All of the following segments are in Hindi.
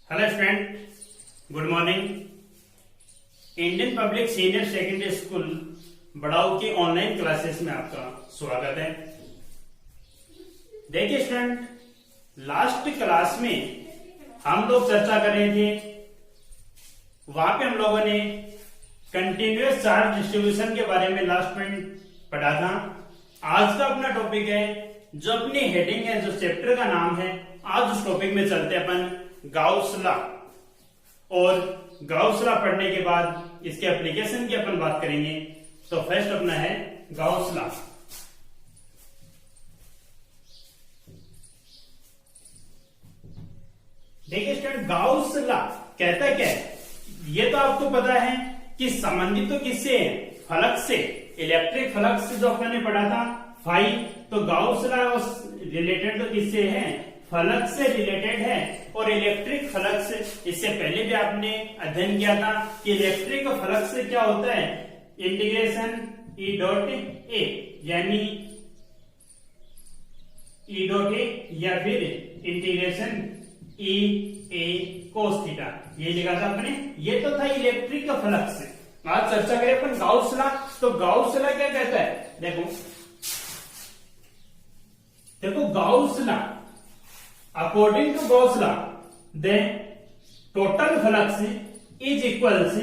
Hello student, good morning. Indian public senior secondary school Badau की ऑनलाइन क्लासेस में आपका स्वागत है। देखिए स्टूडेंट, लास्ट क्लास में हम लोग चर्चा कर रहे थे, वहां पे हम लोगों ने कंटिन्यूअस चार्ज डिस्ट्रीब्यूशन के बारे में लास्ट पॉइंट पढ़ा था। आज का अपना टॉपिक है, जो अपनी हेडिंग है, जो चैप्टर का नाम है, आज उस टॉपिक में चलते हैं अपन गाउस लॉ। और गाउस लॉ पढ़ने के बाद इसके एप्लीकेशन की अपन बात करेंगे। तो फर्स्ट अपना है गाउस लॉ। देखिए स्टूडेंट, गाउस लॉ कहता क्या है, ये तो आपको पता है कि संबंधित तो किससे है, फ्लक्स से, इलेक्ट्रिक फ्लक्स जो अपन ने पढ़ा था फाई। तो गाउस लॉ रिलेटेड तो किससे है, फ्लक्स से रिलेटेड है। और इलेक्ट्रिक फ्लक्स, इससे पहले भी आपने अध्ययन किया था कि इलेक्ट्रिक फ्लक्स से क्या होता है, इंटीग्रेशन ई डॉट ए, यानी ई डॉट ए या फिर इंटीग्रेशन ई ए कोस थीटा, ये लिखा था अपने। ये तो था इलेक्ट्रिक फ्लक्स। आज चर्चा करें अपन गाउस लॉ। तो गाउस लॉ क्या कहता है, देखो Gauss law, according to Gauss law, then total flux is equals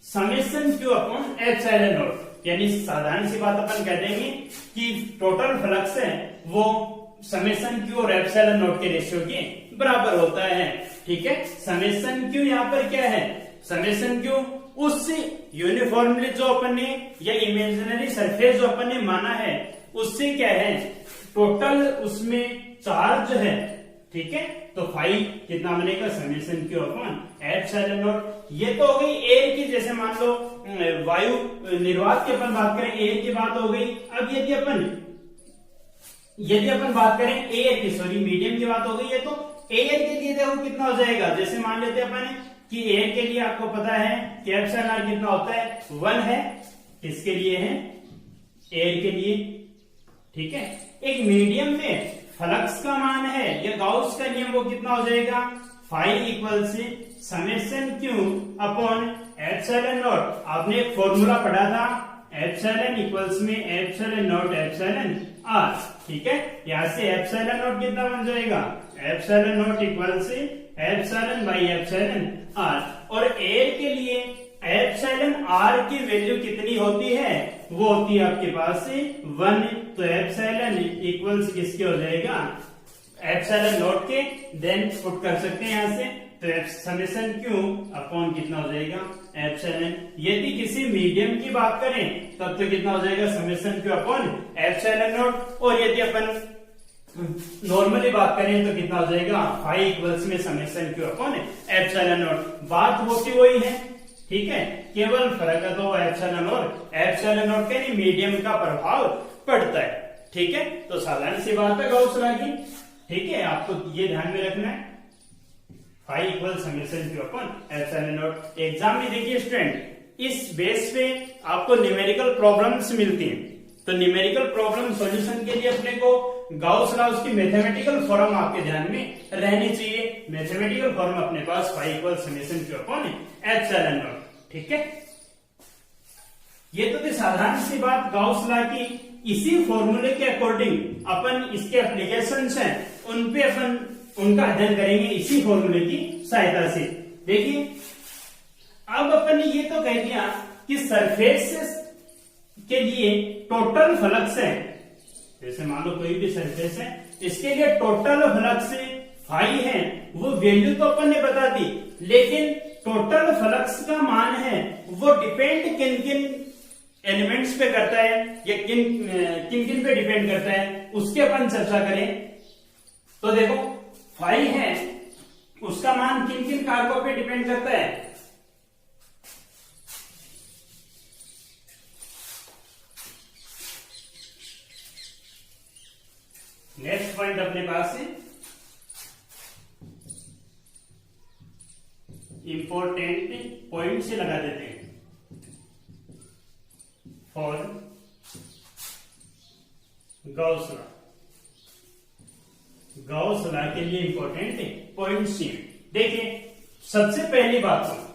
summation q upon epsilon naught। यानी साधारण सी बात अपन कह देंगे कि टोटल फ्लक्स है वो समेशन क्यू और एप्सिलॉन नॉट के रेशियो के बराबर होता है। ठीक है, समेशन क्यू यहाँ पर क्या है, समेशन क्यू उस यूनिफॉर्मली जो अपन ने या इमेजिनरी सरफेस जो अपन ने माना है उससे क्या है, टोटल उसमें चार्ज है। ठीक है, तो फाई कितना बनेगा, summation Q upon epsilon naught. ये तो हो गई एयर की, जैसे मान लो वायु निर्वात की अपन बात करें, एयर की बात हो गई। अब यदि अपन बात करें एयर की, सॉरी मीडियम की बात हो गई है, तो एयर के लिए देखो कितना हो जाएगा। जैसे मान लेते हैं अपन कि एयर के लिए आपको पता है कि एप्सिलॉन आर कितना होता है, 1 है। किसके लिए है, एयर के लिए। ठीक है, एक मीडियम में फ्लक्स का मान है या गाउस का नियम, वो कितना हो जाएगा, फाई इक्वल से summation Q upon epsilon not. आपने एक फॉर्मूला पढ़ा था, एप्सिलॉन इक्वल्स में एप्सिलॉन नॉट एप्सिलॉन आर। ठीक है, यहां से एप्सिलॉन नॉट कितना बन जाएगा, एप्सिलॉन नॉट इक्वल से एप्सिलॉन बाई एप्सिलॉन आर। और एयर के लिए एप्सिलॉन आर की वैल्यू कितनी होती है, वो होती है आपके पास 1। तो एप्सिलॉन इक्वल्स किसके हो जाएगा, एप्सिलॉन नॉट के, देन पुट कर सकते हैं यहां से। तो समेशन क्यू अपॉन कितना हो जाएगा, एप्सिलॉन। यदि किसी मीडियम की बात करें तब तो कितना हो जाएगा, summation Q upon epsilon not. और यदि अपन नॉर्मली बात करें तो कितना हो जाएगा, फाई इक्वल्स में summation Q upon epsilon not. बात होती वही है। ठीक है, केवल फर्क है तो एप्सिलॉन और एप्सिलॉन नॉट के मीडियम का प्रभाव पड़ता है। ठीक है, तो साधारण सी बात है गाउस लॉ की। ठीक है, आपको ये ध्यान में रखना है, phi equal summation Q upon epsilon naught. Exam में देखिए स्टूडेंट, इस बेस पे आपको न्यूमेरिकल प्रॉब्लम्स मिलती हैं। तो न्यूमेरिकल प्रॉब्लम सॉल्यूशन के लिए अपने को गाउस लॉ, उसकी मैथमेटिकल फॉर्म आपके ध्यान में रहनी चाहिए। मैथमेटिकल फॉर्म अपने पास phi equal summation Q upon epsilon naught. ठीक है, ये तो थी साधारण सी बात गाउस लॉ की। इसी फॉर्मूले के अकॉर्डिंग अपन इसके एप्लीकेशंस हैं, उन पे अपन उनका अध्ययन करेंगे इसी फॉर्मूले की सहायता से। देखिए, अब अपन ने ये तो कह दिया कि सरफेस के लिए टोटल फ्लक्स है, जैसे मान लो कोई भी सरफेस है, इसके लिए टोटल फ्लक्स फाई है, वो वैल्यू तो अपन ने बता दी। लेकिन टोटल फ्लक्स का मान है वो डिपेंड किन किन एलिमेंट्स पे करता है या किन किन पे डिपेंड करता है, उसके अपन चर्चा करें। तो देखो फाई है, उसका मान किन किन कारकों पे डिपेंड करता है, नेक्स्ट पॉइंट अपने पास है इंपॉर्टेंट पॉइंट से लगा देते हैं। For Gauss law, Gauss law के लिए इंपॉर्टेंट इंपॉर्टेंट पॉइंट्स हैं। देखिए सबसे पहली बात तो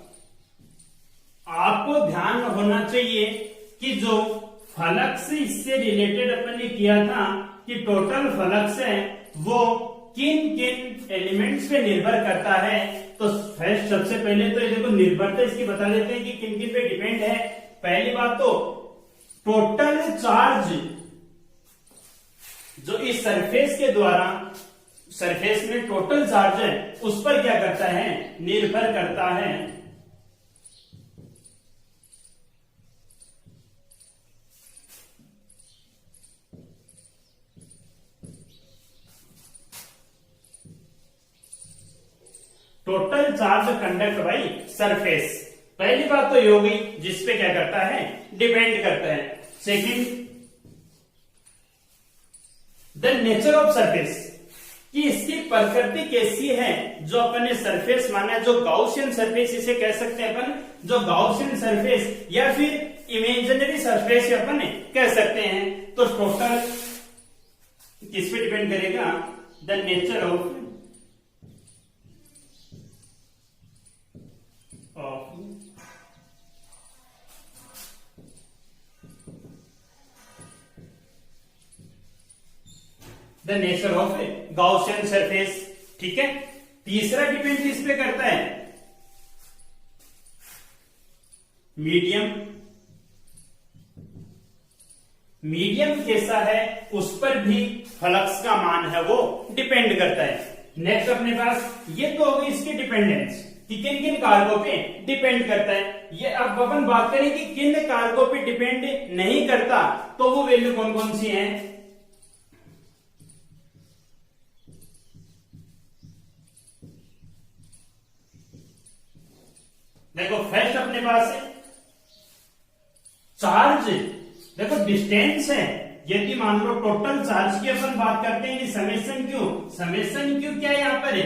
आपको ध्यान होना चाहिए कि जो फ्लक्स इससे रिलेटेड अपन ने किया था कि टोटल फ्लक्स है वो किन किन एलिमेंट्स पे निर्भर करता है। तो फर्स्ट सबसे पहले तो देखो निर्भरता इसकी बता देते हैं कि किन किन पे डिपेंड है। पहली बात तो टोटल चार्ज जो इस सरफेस के द्वारा सरफेस में टोटल चार्ज है उस पर क्या करता है, निर्भर करता है। Total charge conduct by surface, पहली बात तो ये हो गई जिसपे क्या करता है, डिपेंड करता है। Second, the nature of surface, कि इसकी प्रकृति कैसी है। जो अपन ने सरफेस माना है, जो गाउसियन सरफेस इसे कह सकते हैं अपन, जो गाउसियन सरफेस या फिर इमेजिनरी सरफेस अपन कह सकते हैं। तो टोटल किस पे डिपेंड करेगा, the nature of the nature of Gaussian surface. ठीक है, तीसरा डिपेंड इस पे करता है मीडियम, मीडियम कैसा है उस पर भी फ्लक्स का मान है वो डिपेंड करता है। नेक्स्ट अपने पास ये तो होगी इसकी डिपेंडेंस कि किन किन कारकों पे डिपेंड करता है। ये अब अपन बात करें कि किन कारकों पे डिपेंड नहीं करता, तो वो वैल्यू कौन कौन सी हैं। देखो फर्स्ट अपने पास है चार्ज, देखो डिस्टेंस है। यदि मान लो टोटल चार्ज की अपन बात करते हैं कि समेशन क्यू, समेशन क्यू क्या है यहाँ पर है,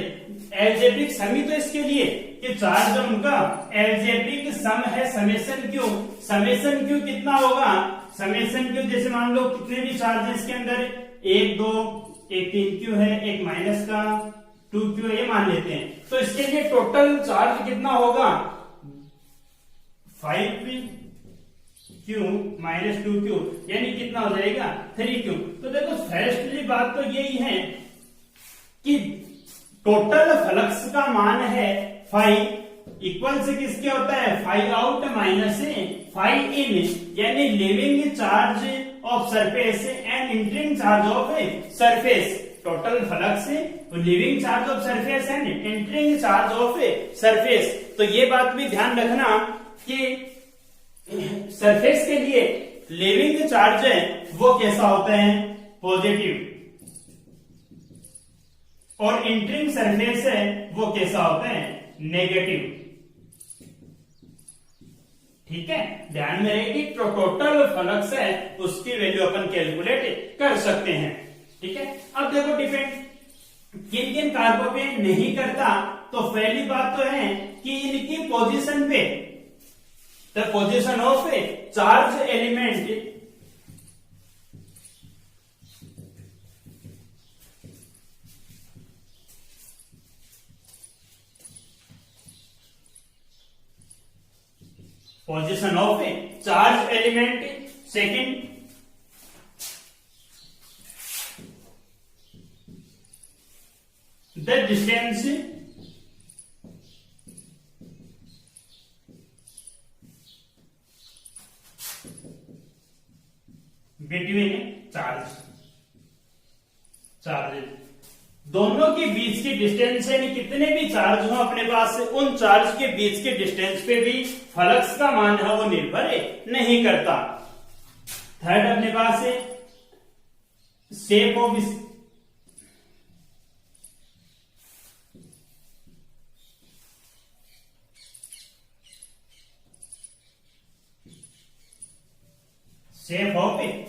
एल्जेब्रिक सम ही तो इसके लिए कि चार्ज उनका एल्जेब्रिक सम है समेशन क्यू। समेशन क्यू कितना होगा, समेशन क्यू जैसे मान लो कितने भी चार्ज है इसके अंदर, 1 2 एक 3 क्यू है, एक माइनस का 2 क्यू ये मान लेते हैं। तो इसके लिए टोटल चार्ज कितना होगा, 5 क्यू माइनस 2 क्यू, यानी कितना हो जाएगा 3 क्यू। तो देखो फर्स्टली बात तो यही है कि टोटल फ्लक्स का मान है 5 इक्वल से किसके होता है, 5 आउट माइनस 5 इन, यानी leaving charge of surface and entering charge of surface. Total flux leaving charge of surface and entering charge of surface. तो ये बात भी ध्यान रखना कि सरफेस के लिए लिविंग चार्ज है वो कैसा होता है, पॉजिटिव, और इंटरिंग सरफेस है वो कैसा होता है, नेगेटिव। ठीक है, ध्यान में रहेगी। तो टोटल फ्लक्स है उसकी वैल्यू अपन कैलकुलेट कर सकते हैं। ठीक है, अब देखो डिपेंड किन किन कारकों पे नहीं करता। तो पहली बात तो है कि इनकी पोजीशन पे, the position of charge element position of charge element. Second, the distance between charges, दोनों के बीच की डिस्टेंस यानी कितने भी चार्ज हो अपने पास, उन चार्ज के बीच के डिस्टेंस पे भी फ्लक्स का मान है वो निर्भर नहीं करता। थर्ड अपने पास है शेप ऑफ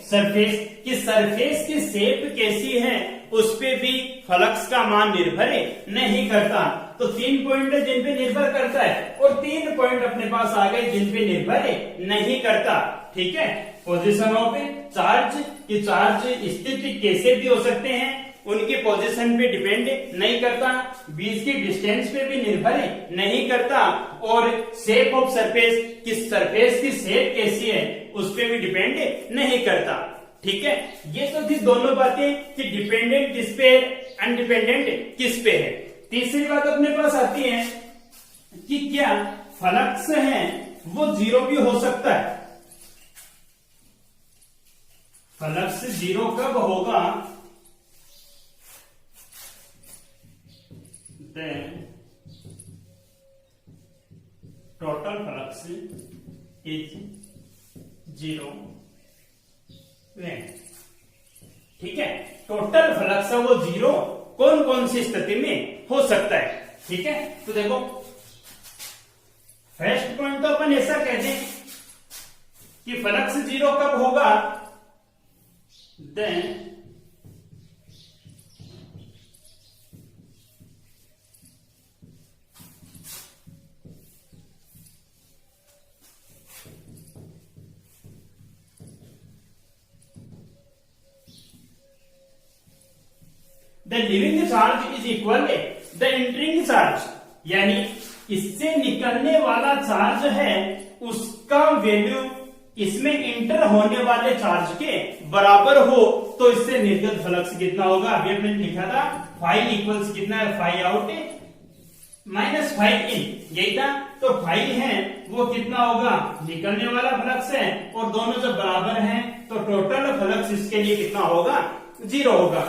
सरफेस, कि सरफेस की शेप कैसी है उस पे भी फ्लक्स का मान निर्भर नहीं करता। तो 3 पॉइंट है जिन पे निर्भर करता है और 3 पॉइंट अपने पास आ गए जिन पे निर्भर नहीं करता। ठीक है, पोजीशन ऑफ चार्ज, कि चार्ज स्थिति कैसे भी हो सकते हैं उनकी पोजीशन पे डिपेंड नहीं करता, बीच की डिस्टेंस पे भी निर्भर नहीं करता, और शेप ऑफ सरफेस, किस सरफेस की शेप कैसी है उस पे भी डिपेंड नहीं करता। ठीक है, ये तो थी दोनों बातें कि डिपेंडेंट किस पे, अनडिपेंडेंट किस पे है। तीसरी बात अपने पास आती है कि क्या फ्लक्स है वो जीरो भी हो सकता है। फ्लक्स जीरो कब होगा, टोटल फ्लक्स इज जीरो। ठीक है, टोटल फ्लक्स है वो जीरो कौन कौन सी स्थिति में हो सकता है। ठीक है, तो देखो फर्स्ट पॉइंट तो अपन ऐसा कह दें कि फ्लक्स जीरो कब होगा, then the leaving charge is equal the entering charge, यानी इससे निकलने वाला चार्ज है उसका वैल्यू इसमें इंटर होने वाले चार्ज के बराबर हो तो इससे निर्गत फ्लक्स कितना होगा। अभी हमने लिखा था फाइव इक्वल्स कितना है, फाइव आउट माइनस फाइव इन, यही था। तो फाइव है वो कितना होगा, निकलने वाला फ्लक्स है, और दोनों जब बराबर हैं तो टोटल फ्लक्स इसके लिए कितना होगा, जीरो होगा।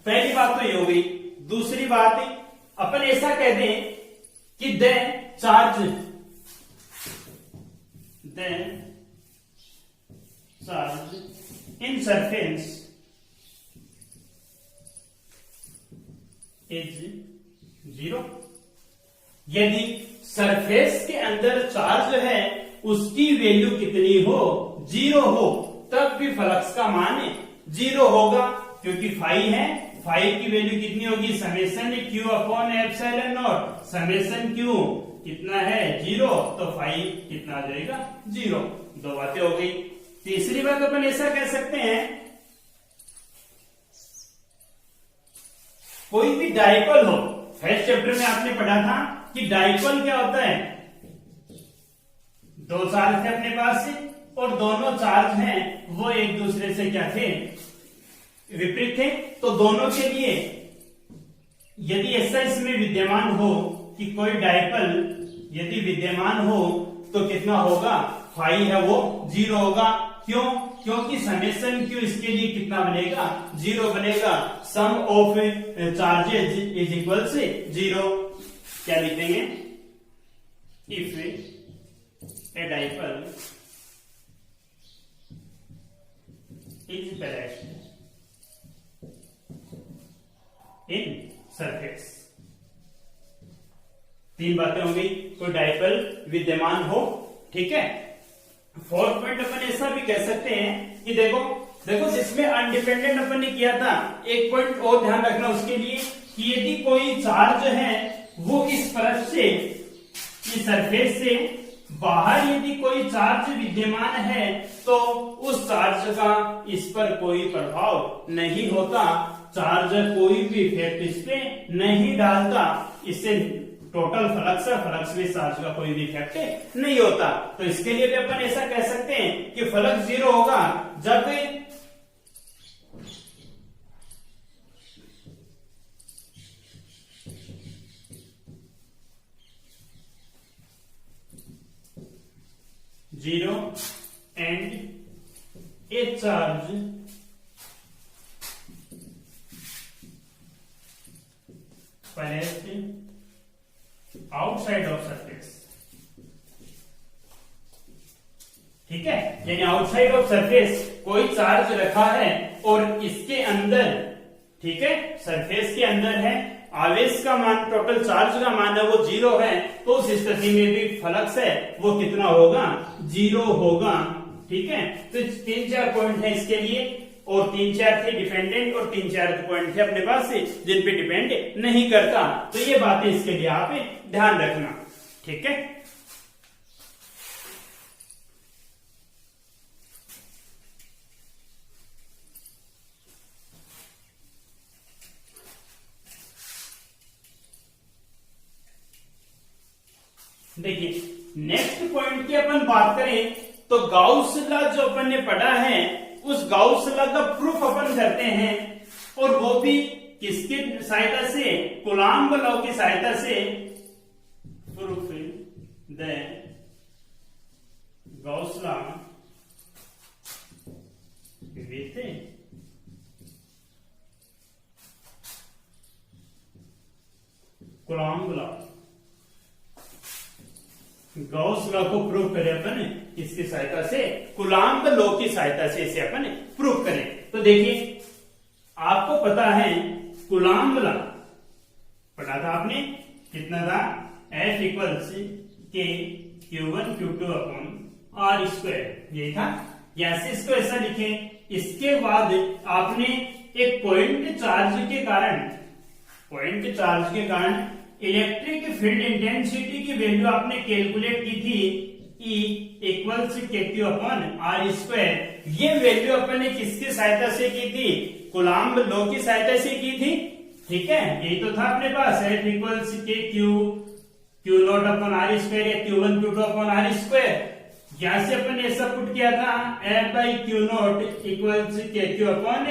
पहली बात तो ये हो गई। दूसरी बात अपन ऐसा कह दें कि the charge in surface is zero. यदि सरफेस के अंदर चार्ज है उसकी वैल्यू कितनी हो, जीरो हो, तब भी फ्लक्स का मान जीरो होगा, क्योंकि फाइव है, फाइव की वैल्यू कितनी होगी, summation Q upon epsilon not, summation Q कितना है, जीरो, तो फाइव कितना आ जाएगा, जीरो। दो बातें हो गई। तीसरी बात अपन ऐसा कह सकते हैं, कोई भी डाइपोल हो, फर्स्ट चैप्टर में आपने पढ़ा था कि डाइपोल क्या होता है, दो चार्ज थे अपने पास से, और दोनों चार्ज हैं वो एक दूसरे से क्या थे, विपरीत थे। तो दोनों के लिए यदि ऐसा इसमें विद्यमान हो कि कोई डाइपोल यदि विद्यमान हो तो कितना होगा, फाइव है वो जीरो होगा। क्यों, क्योंकि समेशन क्यू इसके लिए कितना बनेगा, जीरो बनेगा। सम ऑफ चार्जेस इज इक्वल से जीरो। क्या लिखेंगे, if a dipole is placed in surface. तीन बातें हो गई, कोई डाइपोल विद्यमान हो। ठीक है, फोर्थ पॉइंट अपन ऐसा भी कह सकते हैं कि देखो जिसमें अनडिपेंडेंट अपन ने किया था, एक पॉइंट और ध्यान रखना उसके लिए कि यदि कोई चार्ज है वो इस परत से, इस सरफेस से बाहर यदि कोई चार्ज विद्यमान है तो उस चार्ज का इस पर कोई प्रभाव नहीं होता, चार्ज कोई भी इफेक्ट इस पे नहीं डालता, इससे टोटल फ्लक्स में चार्ज का कोई भी इफेक्ट नहीं होता। तो इसके लिए भी अपन ऐसा कह सकते हैं कि फ्लक्स जीरो होगा जब zero and A charge placed outside of surface. ठीक है, यानी आउटसाइड ऑफ सरफेस कोई चार्ज रखा है और इसके अंदर, ठीक है, सरफेस के अंदर है, आवेश का मान, टोटल चार्ज का मान है वो जीरो है, तो उस स्थिति में भी फ्लक्स है वो कितना होगा, जीरो होगा। ठीक है, तो तीन चार पॉइंट है इसके लिए, और तीन चार थे डिपेंडेंट और तीन चार पॉइंट थे अपने पास से जिन पे डिपेंड नहीं करता। तो ये बातें इसके लिए आप ध्यान रखना। ठीक है, देखिए नेक्स्ट पॉइंट की अपन बात करें तो गाउस लॉ जो अपन ने पढ़ा है उस गाउस लॉ का प्रूफ अपन करते हैं, और वो भी किसकी सहायता से, कूलॉम्ब लॉ की सहायता से। Proof the Gauss law with coulomb law. Gauss law को प्रूव करें अपन किसकी सहायता से, कूलॉम्ब लॉ की सहायता से इसे अपन प्रूव करें। तो देखिए आपको पता है कूलॉम्ब लॉ पढ़ा था आपने, कितना था, F इक्वल्स के Q1 Q2 upon R square, यही था। या से इसको ऐसा लिखे, इसके बाद आपने एक पॉइंट चार्ज के कारण इलेक्ट्रिक फील्ड इंटेंसिटी की वैल्यू आपने कैलकुलेट की थी, E इक्वल्स के Q अपॉन R स्क्वायर। ये वैल्यू अपन ने किसकी सहायता से की थी, कूलॉम्ब लॉ की सहायता से की थी। ठीक है, यही तो था अपने पास, F इक्वल्स के Q not upon R square या Q1 Q2 upon R square. यहां से अपन ने ऐसा पुट किया था F by Q not equals के Q अपॉन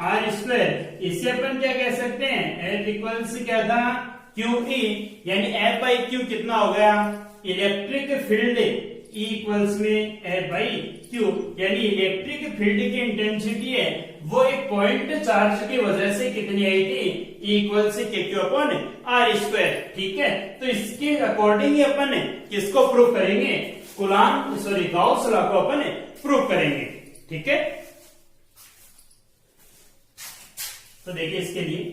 R स्क्वायर। इससे अपन क्या कह सकते हैं, F इक्वल्स क्या था, QE, यानी F बाई Q कितना हो गया, इलेक्ट्रिक फील्ड E इक्वल्स में F बाई Q, यानी इलेक्ट्रिक फील्ड की इंटेंसिटी है वो एक पॉइंट चार्ज की वजह से कितनी आई थी, E इक्वल से के Q अपॉन R स्क्वायर। ठीक है, तो इसके अकॉर्डिंग ही अपन किसको प्रूव करेंगे, गाउस लॉ को अपन प्रूव करेंगे। ठीक है, तो देखिए इसके लिए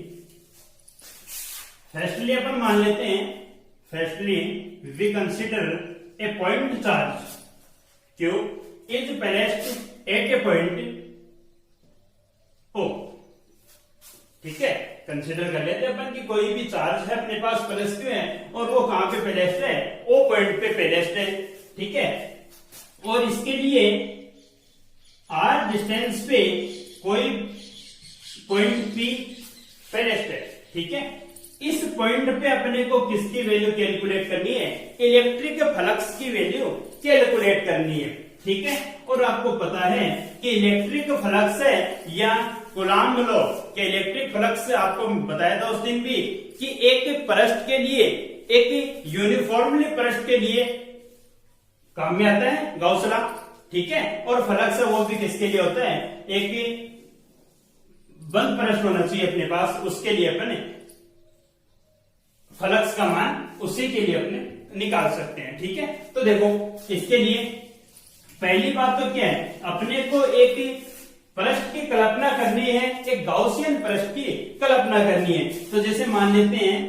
फर्स्टली अपन मान लेते हैं, firstly we consider a point charge Q is placed at a point O। ठीक है, कंसिडर कर लेते हैं अपन कि कोई भी चार्ज है अपने पास प्लस Q है और वो कहां पे प्लेस्ड है, O पॉइंट पे प्लेस्ड है। ठीक है, और इसके लिए R डिस्टेंस पे कोई पॉइंट P प्लेस्ड है। ठीक है, इस पॉइंट पे अपने को किसकी वैल्यू कैलकुलेट करनी है, इलेक्ट्रिक फ्लक्स की वैल्यू कैलकुलेट करनी है। ठीक है, और आपको पता है कि इलेक्ट्रिक फ्लक्स है या कूलॉम्ब लॉ के इलेक्ट्रिक फ्लक्स आपको बताया था उस दिन भी कि एक पृष्ठ के लिए, एक यूनिफॉर्मली पृष्ठ के लिए काम में आता है गाउस लॉ। ठीक है, और फ्लक्स है वो भी किसके लिए होता है, एक बंद पृष्ठ होना चाहिए अपने पास, उसके लिए अपने फ्लक्स का मान उसी के लिए अपने निकाल सकते हैं। ठीक है, तो देखो इसके लिए पहली बात तो क्या है, अपने को एक पृष्ठ की कल्पना करनी है, एक गाउसियन पृष्ठ की कल्पना करनी है। तो जैसे मान लेते हैं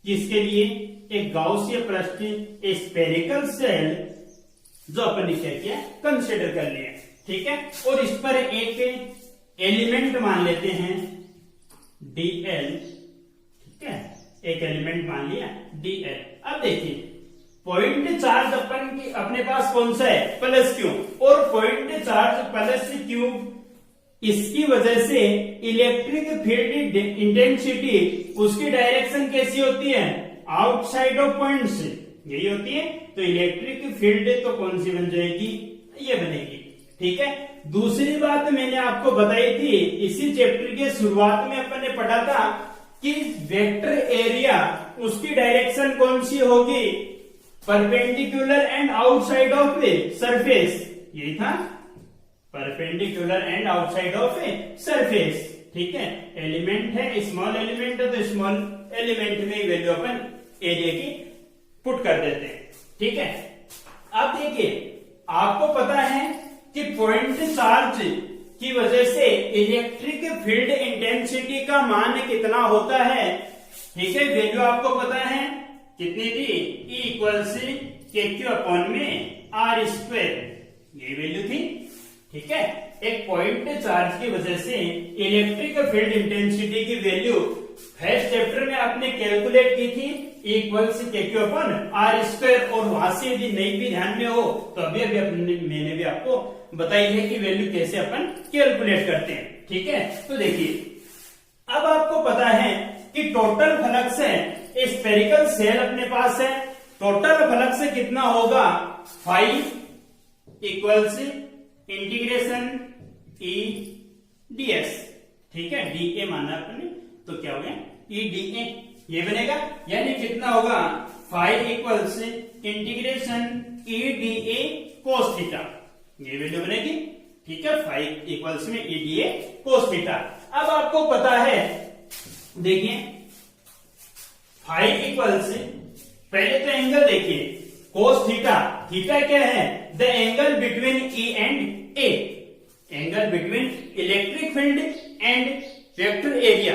कि इसके लिए एक गाउसीय पृष्ठ, स्फेरिकल सेल जो अपन ने क्या किया, कंसिडर कर लिया। ठीक है, और इस पर एक एलिमेंट मान लेते हैं dl। ठीक है, एक एलिमेंट मान लिया dl। अब देखिए पॉइंट चार्ज अपन की अपने पास कौन सा है, प्लस Q, और पॉइंट चार्ज प्लस Q, इसकी वजह से इलेक्ट्रिक फील्ड इंटेंसिटी उसकी डायरेक्शन कैसी होती है, आउटसाइड ऑफ पॉइंट से, यही होती है। तो इलेक्ट्रिक फील्ड तो कौन सी बन जाएगी, ये बनेगी। ठीक है, दूसरी बात मैंने आपको बताई थी इसी चैप्टर के शुरुआत में अपन ने पढ़ा था कि वेक्टर एरिया उसकी डायरेक्शन कौन सी होगी, perpendicular and outside of a surface, यही था, perpendicular and outside of a surface. ठीक है, एलिमेंट है, स्मॉल एलिमेंट है, तो स्मॉल एलिमेंट में वैल्यू अपन एरिया की पुट कर देते हैं। ठीक है, अब देखिए आपको पता है कि पॉइंट चार्ज की वजह से इलेक्ट्रिक फील्ड इंटेंसिटी का मान कितना होता है। ठीक है, वैल्यू आपको पता है कितनी थी, E इक्वल से के Q अपॉन में R स्क्वायर, ये वैल्यू थी। ठीक है, एक पॉइंट चार्ज की वजह से इलेक्ट्रिक फील्ड इंटेंसिटी की वैल्यू फर्स्ट चैप्टर में आपने कैलकुलेट की थी, E इक्वल से के Q अपॉन R स्क्वायर, और वहां से यदि नहीं भी ध्यान में हो तो अभी मैंने भी आपको बताई है कि वैल्यू कैसे अपन कैलकुलेट करते हैं। ठीक है, तो देखिए अब आपको पता है कि टोटल फ्लक्स है, स्फेरिकल सेल अपने पास है, टोटल फ्लक्स कितना होगा, 5 इक्वल्स इंटीग्रेशन ई डीएस, ठीक है, डीए माना अपने, तो क्या हो गया ई डीए, ये बनेगा, यानी कितना होगा 5 इक्वल्स इंटीग्रेशन ई डीए कोस थीटा, ये वैल्यू बनेगी, ठीक है, 5 इक्वल्स में ई डीए कोस थीटा। अब आपको पता है, देखिए 5 इक्वल्स, पहले तो एंगल देखिए कोस थीटा, थीटा क्या है, the angle between E and A, angle between electric field and vector area,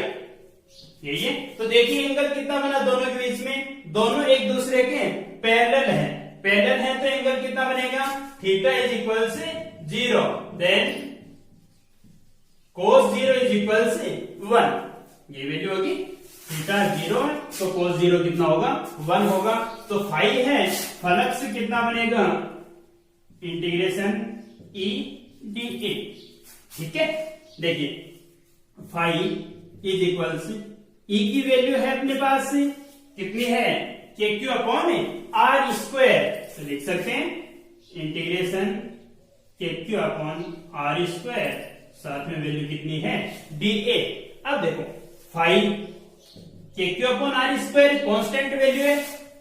यही है। तो देखिए एंगल कितना बना दोनों के बीच में, दोनों एक दूसरे के पैरेलल है, पैरेलल है, तो एंगल कितना बनेगा, थीटा इज इक्वल से 0, देन कोस 0 इज इक्वल से 1, ये वैल्यू होगी, थीटा 0 है तो कोस 0 कितना होगा, 1 होगा, तो 5 है, फ्लक्स कितना बनेगा, इंटीग्रेशन ई डी ए, ठीक है। देखिए 5 इज इक्वल से ई की वैल्यू है अपने पास कितनी है, के क्यू अपॉन आर स्क्वायर, तो लिख सकते हैं इंटीग्रेशन के क्यू अपॉन आर स्क्वायर, साथ में वैल्यू कितनी है डी ए। अब देखो 5 के Q upon are square constant value है,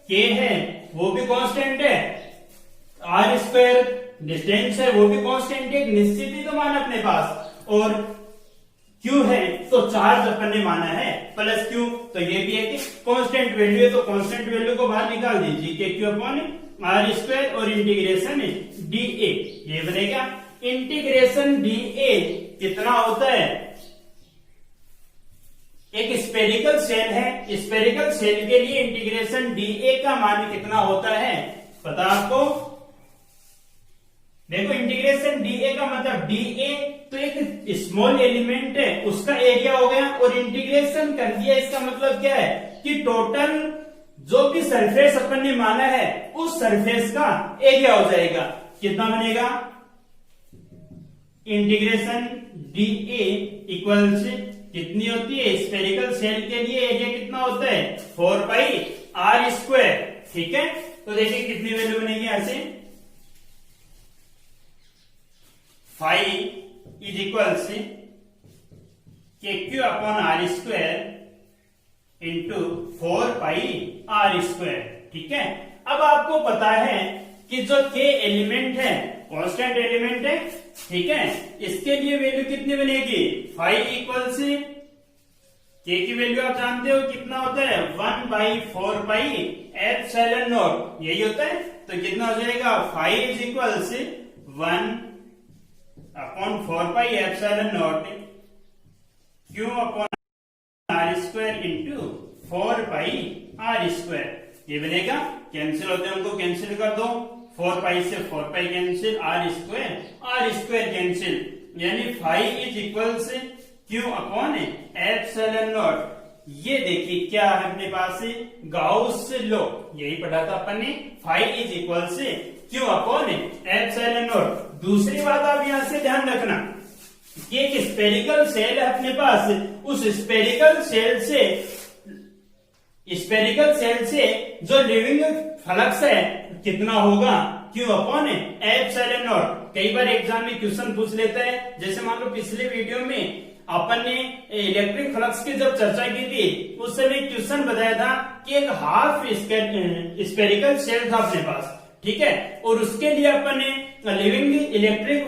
के है वो भी कॉन्स्टेंट है, आर स्क्वायर डिस्टेंस है वो भी कॉन्स्टेंट है, निश्चित ही तो मान अपने पास, और क्यू है तो चार्ज अपन ने माना है प्लस क्यू, तो ये भी एक कांस्टेंट वैल्यू है, तो कांस्टेंट वैल्यू को बाहर निकाल दीजिए, के क्यू अपॉन आर स्क्वायर और इंटीग्रेशन डी ए, ये बनेगा इंटीग्रेशन डी ए कितना होता है, एक स्पेरिकल सेल है, स्पेरिकल सेल के लिए इंटीग्रेशन डी ए का मान कितना होता है पता आपको, देखो इंटीग्रेशन डीए का मतलब डीए तो एक स्मॉल एलिमेंट है उसका एरिया हो गया, और इंटीग्रेशन कर दिया इसका मतलब क्या है कि टोटल जो भी सरफेस अपन ने माना है उस सरफेस का एरिया हो जाएगा, कितना बनेगा इंटीग्रेशन डीए इक्वल से कितनी होती है, स्फेरिकल सेल के लिए एरिया कितना होता है 4 पाई आर स्क्वायर, ठीक है। तो देखिए कितनी वैल्यू बनेगी यहां से, 5 इज इक्वल से K Q upon are square into 4 pi R square, ठीक है। अब आपको पता है कि जो के एलिमेंट है कांस्टेंट एलिमेंट है, ठीक है, इसके लिए वैल्यू कितनी बनेगी 5 इक्वल से के की वैल्यू आप जानते हो कितना होता है 1/4 पाई एप्सिलॉन नॉट, यही होता है, तो कितना हो जाएगा 5 इज इक्वल से 1/4 pi epsilon naught Q upon are square into 4 pi R square, ये बनेगा, कैंसिल होते हैं उनको कैंसिल कर दो, 4 पाई से 4 pi cancel, R square cancel, यानी 5 इज इक्वल से क्यू अपॉन एप्सिलॉन नॉट, ये देखिए क्या है अपने पास गाउस लॉ, यही पढ़ा था अपन ने, 5 इज इक्वल से क्यू अपॉन एप्सिलॉन नॉट। दूसरी बात आप यहां से ध्यान रखना कि एक स्पेरिकल सेल है अपने पास, उस स्पेरिकल सेल से जो लिविंग फ्लक्स है कितना होगा क्यू अपॉन एप्सिलॉन नॉट। कई बार एग्जाम में क्वेश्चन पूछ लेता है, जैसे मान लो पिछले वीडियो में अपन ने इलेक्ट्रिक फ्लक्स की जब चर्चा की थी उस समय क्वेश्चन बताया था कि एक हाफ स्पेरिकल सेल था अपने पास, ठीक है, और उसके लिए अपन ने लिविंग इलेक्ट्रिक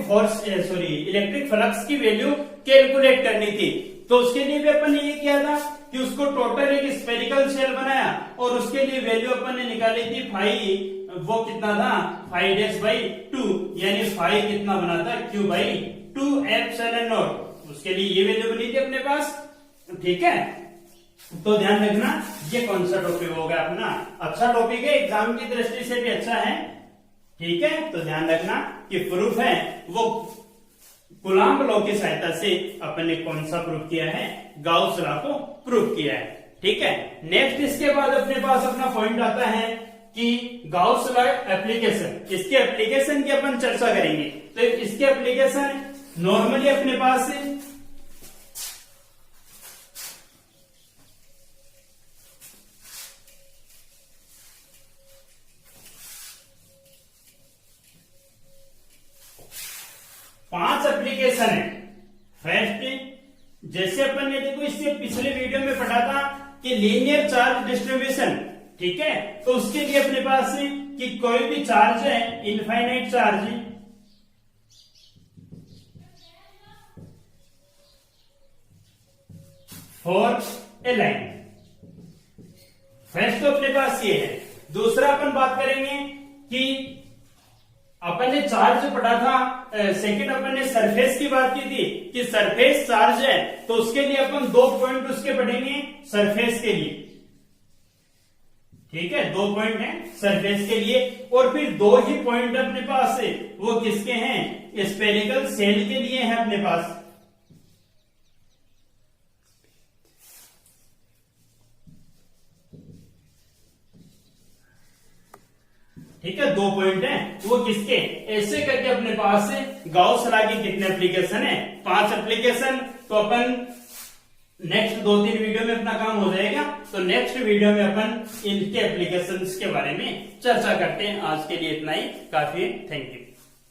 फ्लक्स की वैल्यू कैलकुलेट करनी थी, तो उसके लिए भी अपन ने ये किया था कि उसको टोटल एक स्पेरिकल सेल बनाया और उसके लिए वैल्यू अपन ने निकाली थी 5, वो कितना था 5-2, यानी 5 कितना बना था Q/2 एप्सिलॉन नॉट, उसके लिए ये वैल्यू बनी थी अपने पास, ठीक है। तो ध्यान रखना ये कौन सा टॉपिक होगा अपना, अच्छा टॉपिक है, एग्जाम की दृष्टि से भी अच्छा है, ठीक है। तो ध्यान रखना कि प्रूफ है वो कूलॉम्ब लॉ की सहायता से अपन ने कौन सा प्रूफ किया है, गाउस लॉ को प्रूफ किया है, ठीक है। नेक्स्ट इसके बाद अपने पास अपना पॉइंट आता है कि गाउस लॉ एप्लीकेशन, इसके एप्लीकेशन की अपन चर्चा करेंगे। तो इसके एप्लीकेशन नॉर्मली अपने पास एप्लीकेशन है। फर्स्ट जैसे अपन ने देखो इससे पिछले वीडियो में पढ़ा था कि लीनियर चार्ज डिस्ट्रीब्यूशन, ठीक है, तो उसके लिए अपने पास कि कोई भी चार्ज है infinite charge for a line. First तो अपने पास ये है। दूसरा अपन बात करेंगे कि अपन ने चार्ज पढ़ा था, सेकंड अपन ने सरफेस की बात की थी कि सरफेस चार्ज है तो उसके लिए अपन 2 पॉइंट उसके पढ़ेंगे सरफेस के लिए, ठीक है, 2 पॉइंट है सरफेस के लिए, और फिर 2 ही पॉइंट अपने पास है वो किसके हैं, स्फेरिकल सेल के लिए हैं अपने पास। ठीक है, 2 पॉइंट है वो किसके, ऐसे करके अपने पास गाउस लॉ के कितने एप्लीकेशन है, 5 एप्लीकेशन। तो अपन नेक्स्ट 2-3 वीडियो में अपना काम हो जाएगा, तो नेक्स्ट वीडियो में अपन इनके एप्लीकेशंस के बारे में चर्चा करते हैं। आज के लिए इतना ही काफी है। Thank you.